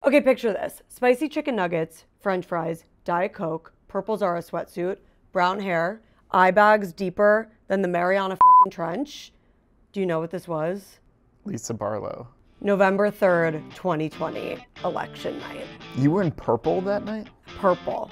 Okay, picture this. Spicy chicken nuggets, french fries, Diet Coke, purple Zara sweatsuit, brown hair, eye bags deeper than the Mariana fucking Trench. Do you know what this was? Lisa Barlow. November 3rd, 2020, election night. You were in purple that night? Purple.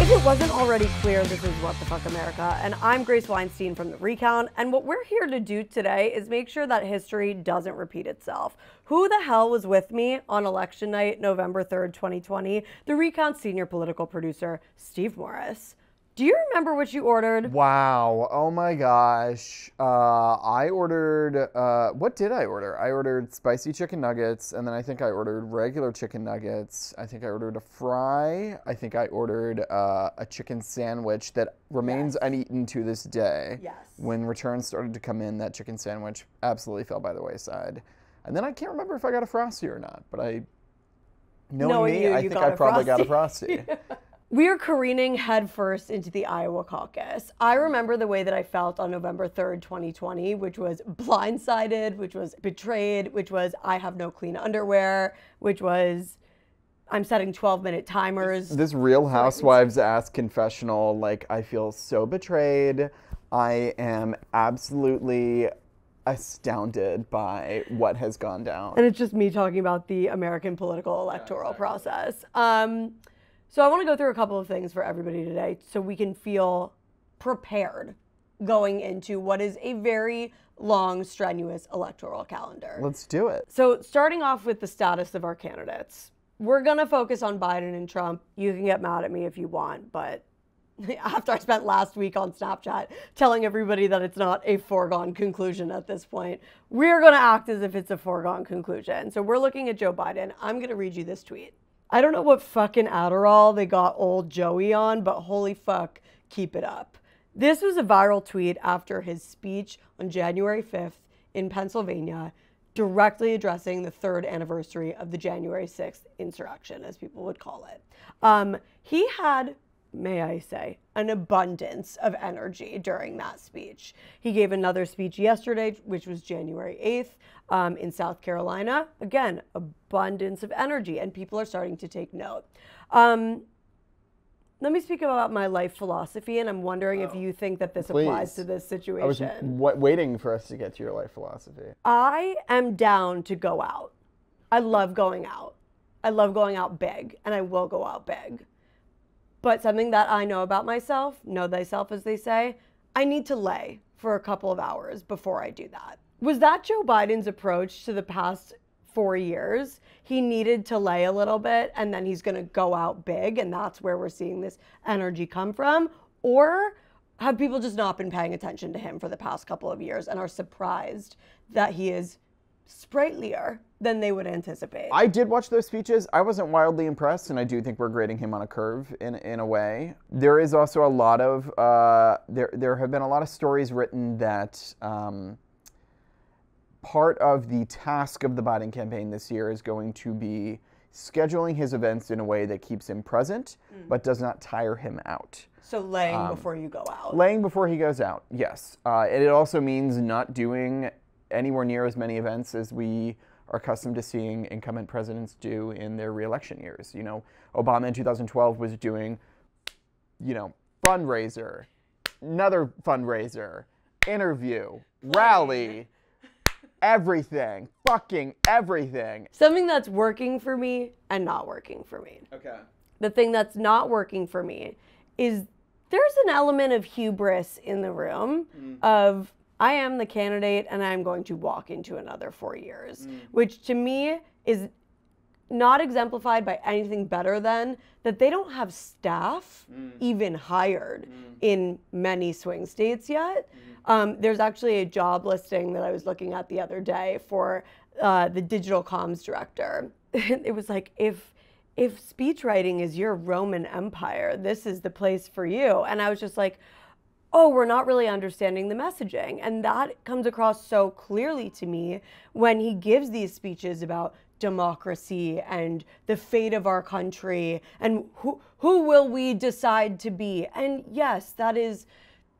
If it wasn't already clear, this is What the Fuck America, and I'm Grace Weinstein from the Recount, and what we're here to do today is make sure that history doesn't repeat itself. Who the hell was with me on election night, November 3rd, 2020? The Recount senior political producer, Steve Morris. Do you remember what you ordered? Wow. Oh my gosh. I ordered, what did I order? I ordered spicy chicken nuggets, and then I think I ordered regular chicken nuggets. I think I ordered a fry. I think I ordered a chicken sandwich that remains uneaten to this day. Yes. When returns started to come in, that chicken sandwich absolutely fell by the wayside. And then I can't remember if I got a Frosty or not, but knowing me, I think I probably got a Frosty. We are careening headfirst into the Iowa Caucus. I remember the way that I felt on November 3rd, 2020, which was blindsided, which was betrayed, which was I have no clean underwear, which was I'm setting 12-minute timers. This Real Housewives-ass confessional, like, I feel so betrayed. I am absolutely astounded by what has gone down. And it's just me talking about the American political electoral process. So I want to go through a couple of things for everybody today so we can feel prepared going into what is a very long, strenuous electoral calendar. Let's do it. So starting off with the status of our candidates, we're going to focus on Biden and Trump. You can get mad at me if you want, but after I spent last week on Snapchat telling everybody that it's not a foregone conclusion at this point, we're going to act as if it's a foregone conclusion. So we're looking at Joe Biden. I'm going to read you this tweet. I don't know what fucking Adderall they got old Joey on, but holy fuck, keep it up. This was a viral tweet after his speech on January 5th in Pennsylvania, directly addressing the 3rd anniversary of the January 6th insurrection, as people would call it. He had, may I say, an abundance of energy during that speech. He gave another speech yesterday, which was January 8th, in South Carolina. Again, abundance of energy, and people are starting to take note. Let me speak about my life philosophy, and I'm wondering if you think that this applies to this situation. I was waiting for us to get to your life philosophy. I am down to go out. I love going out. I love going out big, and I will go out big. But something that I know about myself, know thyself as they say, I need to lay for a couple of hours before I do that. Was that Joe Biden's approach to the past 4 years? He needed to lay a little bit and then he's gonna go out big, and that's where we're seeing this energy come from? Or have people just not been paying attention to him for the past couple of years and are surprised that he is sprightlier than they would anticipate? I did watch those speeches. I wasn't wildly impressed, and I do think we're grading him on a curve in a way. There is also a lot of, there have been a lot of stories written that part of the task of the Biden campaign this year is going to be scheduling his events in a way that keeps him present, but does not tire him out. So laying before you go out. Laying before he goes out, yes. And it also means not doing anywhere near as many events as we are accustomed to seeing incumbent presidents do in their re-election years. You know, Obama in 2012 was doing, you know, fundraiser, another fundraiser, interview, rally, everything, fucking everything. Something that's working for me and not working for me. Okay. The thing that's not working for me is there's an element of hubris in the room of I am the candidate and I'm going to walk into another 4 years, which to me is not exemplified by anything better than that they don't have staff even hired in many swing states yet. There's actually a job listing that I was looking at the other day for the digital comms director. It was like, if speech writing is your Roman Empire, this is the place for you. And I was just like, oh, we're not really understanding the messaging. And that comes across so clearly to me when he gives these speeches about democracy and the fate of our country and who will we decide to be. And yes, that is,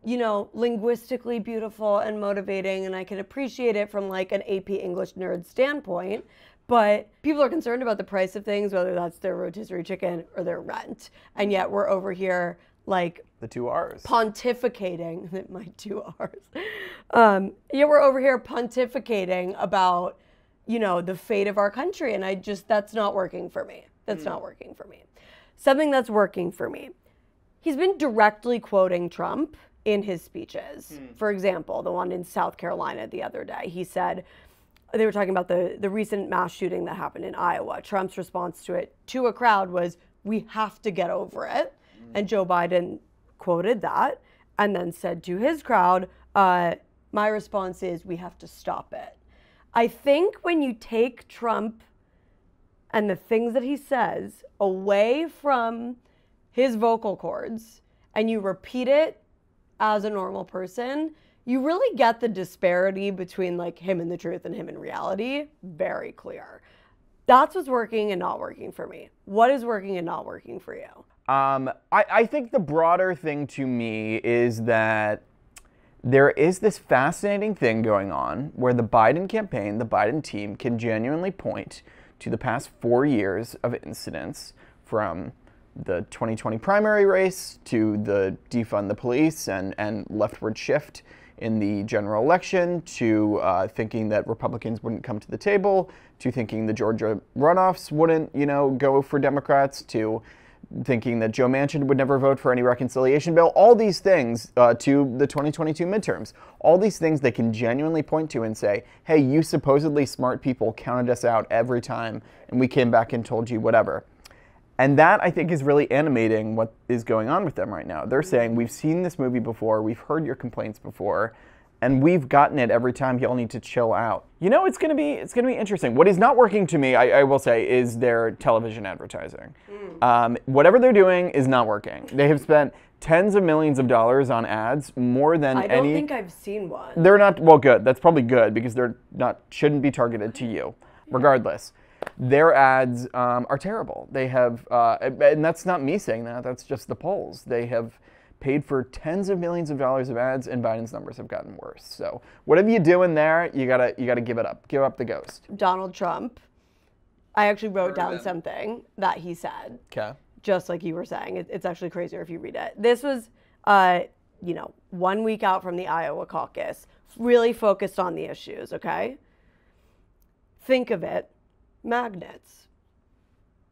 you know, linguistically beautiful and motivating, and I can appreciate it from like an AP English nerd standpoint. But people are concerned about the price of things, whether that's their rotisserie chicken or their rent. And yet we're over here like The 2 R's. pontificating, my 2 R's. Yet we're over here pontificating about, you know, the fate of our country. And that's not working for me. That's not working for me. Something that's working for me. He's been directly quoting Trump in his speeches. For example, the one in South Carolina the other day, he said, they were talking about the recent mass shooting that happened in Iowa. Trump's response to it to a crowd was, "We have to get over it." And Joe Biden quoted that and then said to his crowd, my response is, "We have to stop it." I think when you take Trump and the things that he says away from his vocal cords and you repeat it as a normal person, you really get the disparity between like him and the truth and him and reality very clear. That's what's working and not working for me. What is working and not working for you? I think the broader thing to me is that there is this fascinating thing going on where the Biden campaign, the Biden team can genuinely point to the past 4 years of incidents, from the 2020 primary race to the defund the police and leftward shift in the general election, to thinking that Republicans wouldn't come to the table, to thinking the Georgia runoffs wouldn't, go for Democrats, to thinking that Joe Manchin would never vote for any reconciliation bill. All these things, to the 2022 midterms, all these things they can genuinely point to and say, hey, you supposedly smart people counted us out every time, and we came back and told you whatever. And that, I think, is really animating what is going on with them right now. They're saying, we've seen this movie before, we've heard your complaints before, and we've gotten it every time. Y'all need to chill out. It's gonna be interesting. What is not working to me, I will say, is their television advertising. Whatever they're doing is not working. They have spent tens of millions of dollars on ads, more than any. I don't think I've seen one. They're not, well, good. That's probably good, because they're not, shouldn't be targeted to you, regardless. Their ads are terrible. They have, and that's not me saying that, that's just the polls. They have paid for tens of millions of dollars of ads, and Biden's numbers have gotten worse. So whatever you do in there, you gotta give it up. Give up the ghost. Donald Trump, I actually wrote down something that he said. Okay. Just like you were saying. It's actually crazier if you read it. This was, 1 week out from the Iowa Caucus, really focused on the issues, okay? Think of it. Magnets.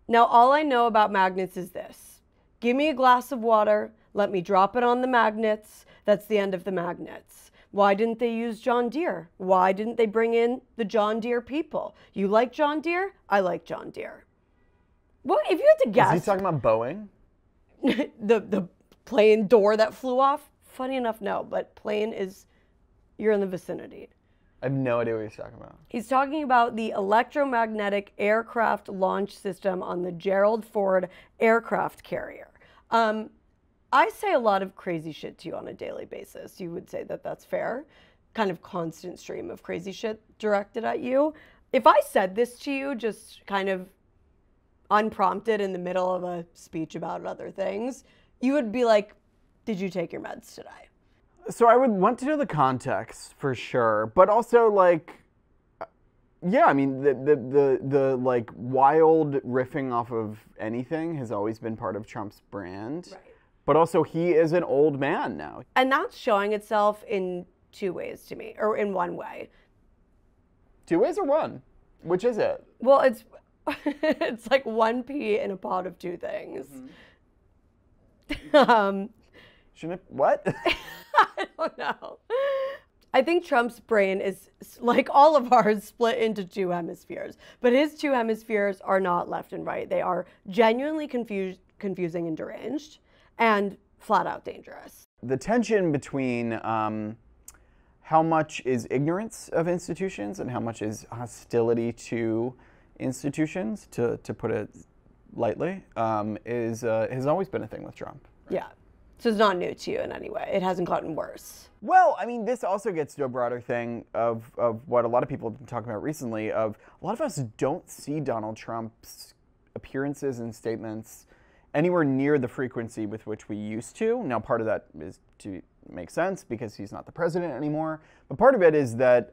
Now, all I know about magnets is this. Give me a glass of water, let me drop it on the magnets. That's the end of the magnets. Why didn't they use John Deere? Why didn't they bring in the John Deere people? You like John Deere? I like John Deere. What, if you had to guess? Is he talking about Boeing? the plane door that flew off? Funny enough, no, but plane is, you're in the vicinity. I have no idea what he's talking about. He's talking about the electromagnetic aircraft launch system on the Gerald Ford aircraft carrier. I say a lot of crazy shit to you on a daily basis. You would say that that's fair. Kind of constant stream of crazy shit directed at you. If I said this to you just kind of unprompted in the middle of a speech about other things, you would be like, did you take your meds today? So I would want to know the context for sure, but also like, yeah, I mean the like wild riffing off of anything has always been part of Trump's brand. Right. But also he is an old man now. And that's showing itself in 2 ways to me, or in 1 way. 2 ways or 1? Which is it? Well, it's like 1 pea in a pot of 2 things. Mm-hmm. Shouldn't it, what? I don't know. I think Trump's brain is, like all of ours, split into 2 hemispheres. But his 2 hemispheres are not left and right. They are genuinely confusing and deranged, and flat out dangerous. The tension between how much is ignorance of institutions and how much is hostility to institutions, to put it lightly, has always been a thing with Trump. Yeah. So it's not new to you in any way. It hasn't gotten worse. Well, I mean, this also gets to a broader thing of what a lot of people have been talking about recently, of a lot of us don't see Donald Trump's appearances and statements anywhere near the frequency with which we used to. Now, part of that is to make sense because he's not the president anymore. But part of it is that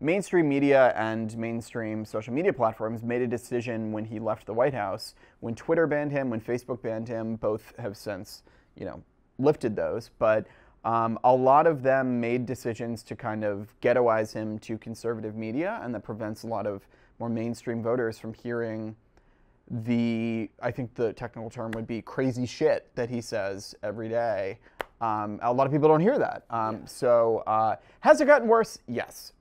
mainstream media and mainstream social media platforms made a decision when he left the White House, when Twitter banned him, when Facebook banned him. Both have since, lifted those. But a lot of them made decisions to kind of ghettoize him to conservative media, and that prevents a lot of more mainstream voters from hearing I think the technical term would be crazy shit that he says every day. A lot of people don't hear that. So has it gotten worse? Yes.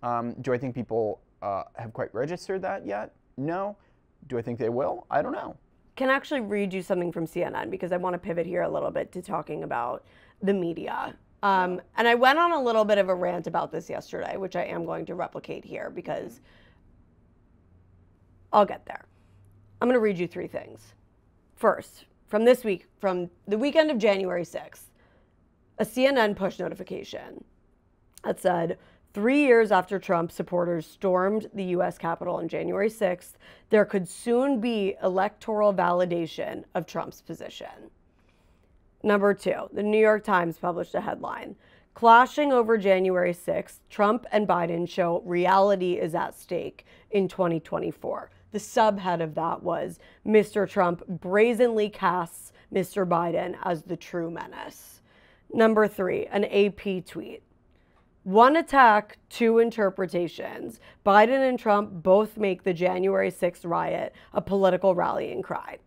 Do I think people have quite registered that yet? No. Do I think they will? I don't know. Can I actually read you something from CNN, because I want to pivot here a little bit to talking about the media. And I went on a little bit of a rant about this yesterday, which I am going to replicate here because I'll get there. I'm going to read you 3 things. First, from this week, from the weekend of January 6th, a CNN push notification that said, 3 years after Trump supporters stormed the U.S. Capitol on January 6th, there could soon be electoral validation of Trump's position. Number 2, the New York Times published a headline, clashing over January 6th, Trump and Biden show reality is at stake in 2024. The subhead of that was, Mr. Trump brazenly casts Mr. Biden as the true menace. Number 3, an AP tweet. One attack, 2 interpretations. Biden and Trump both make the January 6th riot a political rallying cry.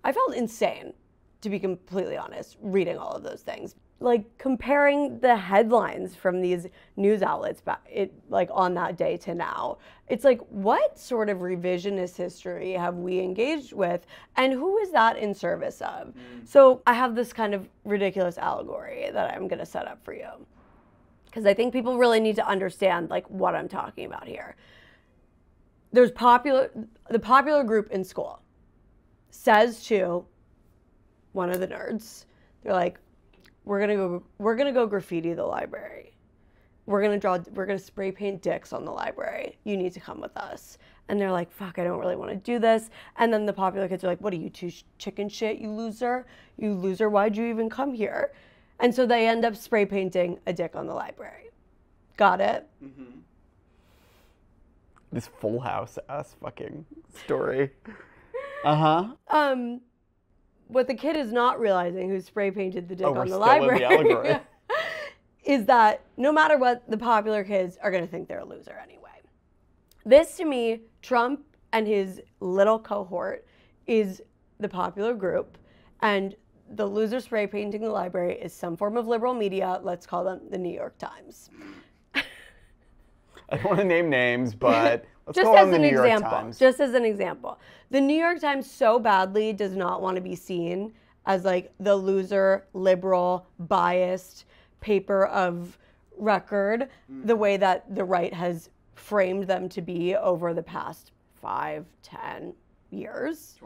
I felt insane, to be completely honest, reading all of those things. Like, comparing the headlines from these news outlets on that day to now, it's like, what sort of revisionist history have we engaged with, and who is that in service of? So I have this kind of ridiculous allegory that I'm going to set up for you, because I think people really need to understand what I'm talking about here. There's the popular group in school says to one of the nerds, they're like, we're gonna go graffiti the library. We're gonna spray paint dicks on the library. You need to come with us. And they're like, fuck, I don't really want to do this. And then the popular kids are like, what are you, too chicken shit, you loser? You loser, why'd you even come here? And so they end up spray painting a dick on the library. Got it? Mm-hmm. This Full House-ass fucking story. Uh-huh. What the kid is not realizing, who spray painted the dick on the library, is that no matter what, the popular kids are going to think they're a loser anyway. This, to me, Trump and his little cohort is the popular group, and the loser spray painting the library is some form of liberal media. Let's call them the New York Times. I don't want to name names, but let's call them the New York Times. Just as an example. The New York Times so badly does not want to be seen as the loser, liberal, biased paper of record, the way that the right has framed them to be over the past 5, 10 years.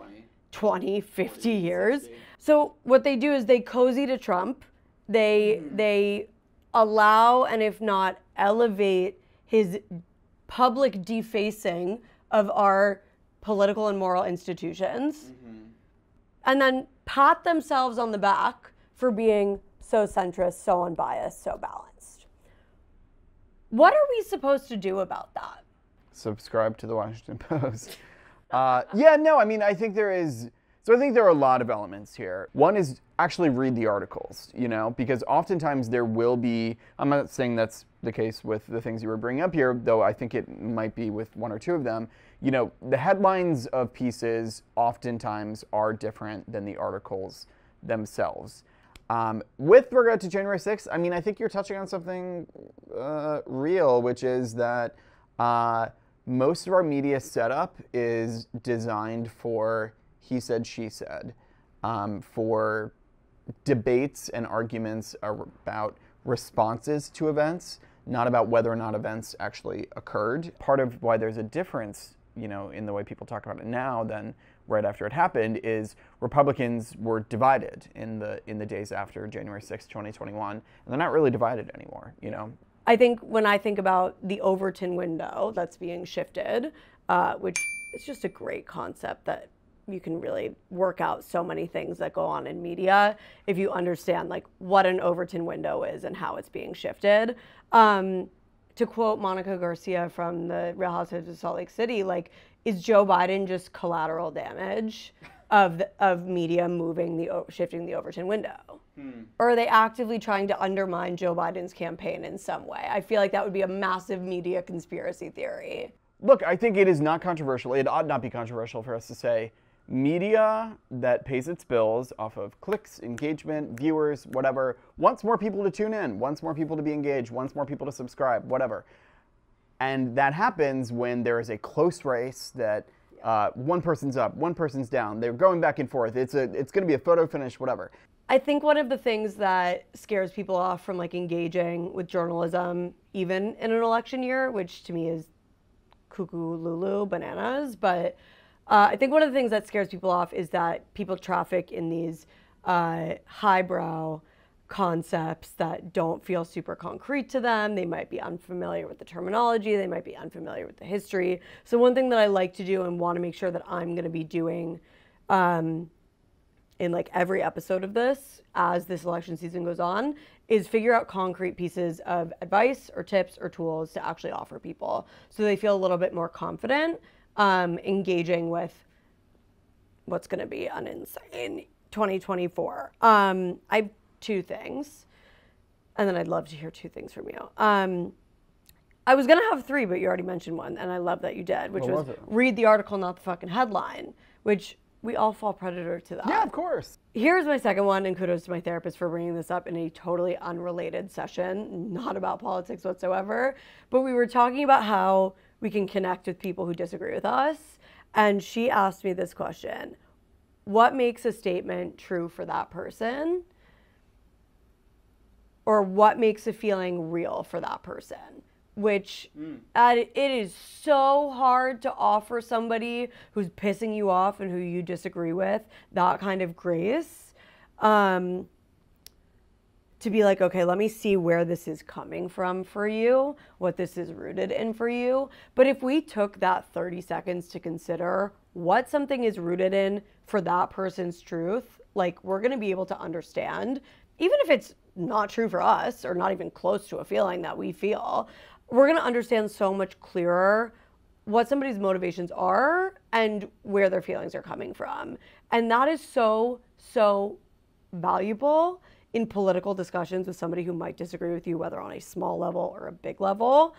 20, 50 years. 60. So what they do is they cozy to Trump. They allow, and if not elevate, his public defacing of our political and moral institutions, and then pat themselves on the back for being so centrist, so unbiased, so balanced. What are we supposed to do about that? Subscribe to the Washington Post. I think there is. So I think there are a lot of elements here. One is actually read the articles, because oftentimes there will be, I'm not saying that's the case with the things you were bringing up here, though I think it might be with 1 or 2 of them. The headlines of pieces oftentimes are different than the articles themselves. With regard to January 6th, I think you're touching on something real, which is that most of our media setup is designed for he said, she said, for debates and arguments about responses to events, not about whether or not events actually occurred. Part of why there's a difference, in the way people talk about it now than right after it happened is Republicans were divided in the days after January 6, 2021, and they're not really divided anymore, I think when I think about the Overton window that's being shifted, which is just a great concept that you can really work out so many things that go on in media if you understand what an Overton window is and how it's being shifted. to quote Monica Garcia from the Real Housewives of Salt Lake City, like, is Joe Biden just collateral damage of media shifting the Overton window? Or are they actively trying to undermine Joe Biden's campaign in some way? I feel like that would be a massive media conspiracy theory. Look, I think it is not controversial. It ought not be controversial for us to say media that pays its bills off of clicks, engagement, viewers, whatever, wants more people to tune in, wants more people to be engaged, wants more people to subscribe, whatever. And that happens when there is a close race that one person's up, one person's down. They're going back and forth. It's going to be a photo finish, whatever. I think one of the things that scares people off from like engaging with journalism, even in an election year, which to me is cuckoo lulu bananas, but I think one of the things that scares people off is that people traffic in these highbrow concepts that don't feel super concrete to them. They might be unfamiliar with the terminology. They might be unfamiliar with the history. So one thing that I like to do and want to make sure that I'm going to be doing in like every episode of this as this election season goes on is figure out concrete pieces of advice or tips or tools to actually offer people so they feel a little bit more confident engaging with what's going to be an insane 2024. I have two things, and then I'd love to hear two things from you. I was going to have three, but you already mentioned one, and I love that you did, which was read the article, not the fucking headline, which we all fall predator to that. Yeah, of course. Here's my second one, and kudos to my therapist for bringing this up in a totally unrelated session, not about politics whatsoever. But we were talking about how we can connect with people who disagree with us. And she asked me this question: what makes a statement true for that person? Or what makes a feeling real for that person? Which it is so hard to offer somebody who's pissing you off and who you disagree with that kind of grace. To be like, okay, let me see where this is coming from for you, what this is rooted in for you. But if we took that 30 seconds to consider what something is rooted in for that person's truth, like, we're going to be able to understand, even if it's not true for us or not even close to a feeling that we feel, we're going to understand so much clearer what somebody's motivations are and where their feelings are coming from. And that is so, so valuable in political discussions with somebody who might disagree with you, whether on a small level or a big level,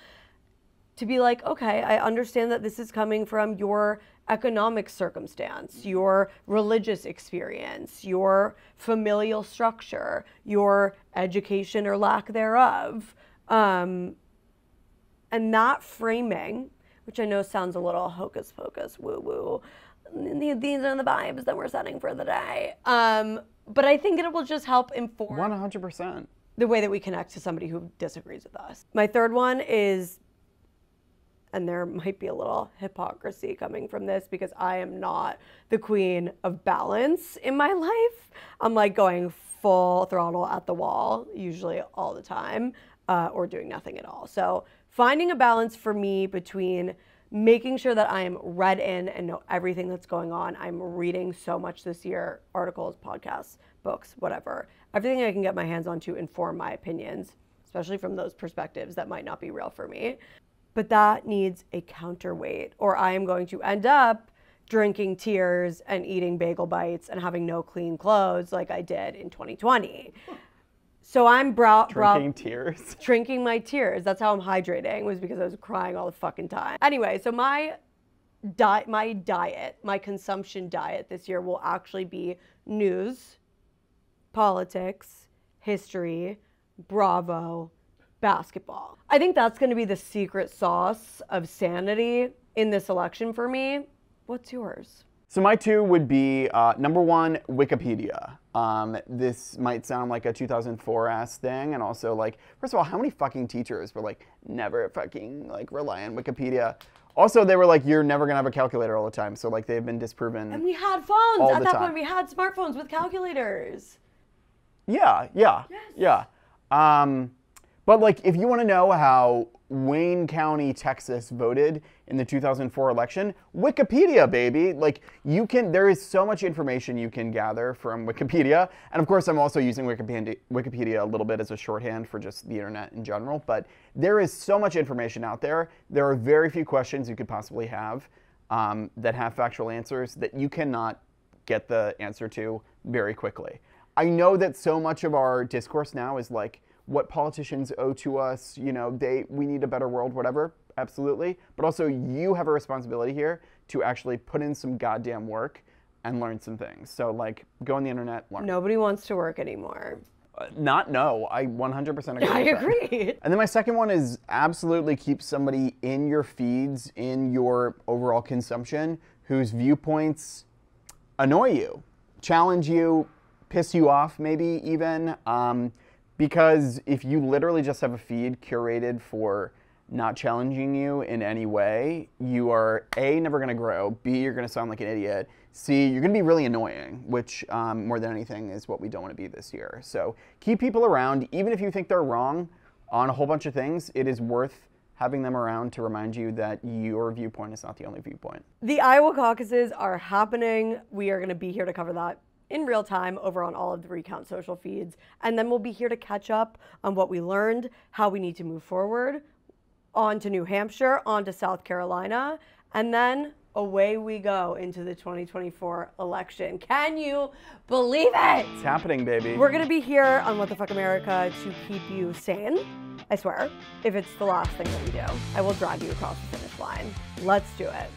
to be like, okay, I understand that this is coming from your economic circumstance, your religious experience, your familial structure, your education or lack thereof. And that framing, which I know sounds a little hocus pocus, woo woo, these are the vibes that we're setting for the day. But I think it will just help inform 100% the way that we connect to somebody who disagrees with us. My third one is, and there might be a little hypocrisy coming from this because I am not the queen of balance in my life. I'm like going full throttle at the wall, usually all the time, or doing nothing at all. So finding a balance for me between making sure that I am read in and know everything that's going on. I'm reading so much this year, articles, podcasts, books, whatever. Everything I can get my hands on to inform my opinions, especially from those perspectives that might not be real for me. But that needs a counterweight, or I am going to end up drinking tears and eating bagel bites and having no clean clothes like I did in 2020. So I'm drinking tears. Drinking my tears. That's how I'm hydrating, was because I was crying all the fucking time. Anyway, so my consumption diet this year will actually be news, politics, history, Bravo, basketball. I think that's going to be the secret sauce of sanity in this election for me. What's yours? So my two would be, number one, Wikipedia. This might sound like a 2004-ass thing, and also, like, first of all, how many fucking teachers were like, never fucking, like, rely on Wikipedia? Also, they were like, you're never gonna have a calculator all the time, so, like, they've been disproven. And we had phones. At that point, we had smartphones with calculators. Yeah. But, like, if you want to know how Wayne County, Texas voted in the 2004 election? Wikipedia, baby. Like, there is so much information you can gather from Wikipedia. And of course, I'm also using Wikipedia a little bit as a shorthand for just the internet in general. But there is so much information out there. There are very few questions you could possibly have that have factual answers that you cannot get the answer to very quickly. I know that so much of our discourse now is like, what politicians owe to us, you know, we need a better world, whatever, absolutely. But also you have a responsibility here to actually put in some goddamn work and learn some things. So like, go on the internet, learn. Nobody wants to work anymore. No, I 100% agree. I agree. And then my second one is absolutely keep somebody in your feeds, in your overall consumption, whose viewpoints annoy you, challenge you, piss you off maybe even. Because if you literally just have a feed curated for not challenging you in any way, you are A, never gonna grow, B, you're gonna sound like an idiot, C, you're gonna be really annoying, which more than anything is what we don't wanna be this year. So keep people around, even if you think they're wrong on a whole bunch of things, it is worth having them around to remind you that your viewpoint is not the only viewpoint. The Iowa caucuses are happening. We are gonna be here to cover that in real time over on all of the Recount social feeds. And then we'll be here to catch up on what we learned, how we need to move forward, on to New Hampshire, on to South Carolina, and then away we go into the 2024 election. Can you believe it? It's happening, baby. We're gonna be here on What the Fuck America to keep you sane, I swear. If it's the last thing that we do, I will drive you across the finish line. Let's do it.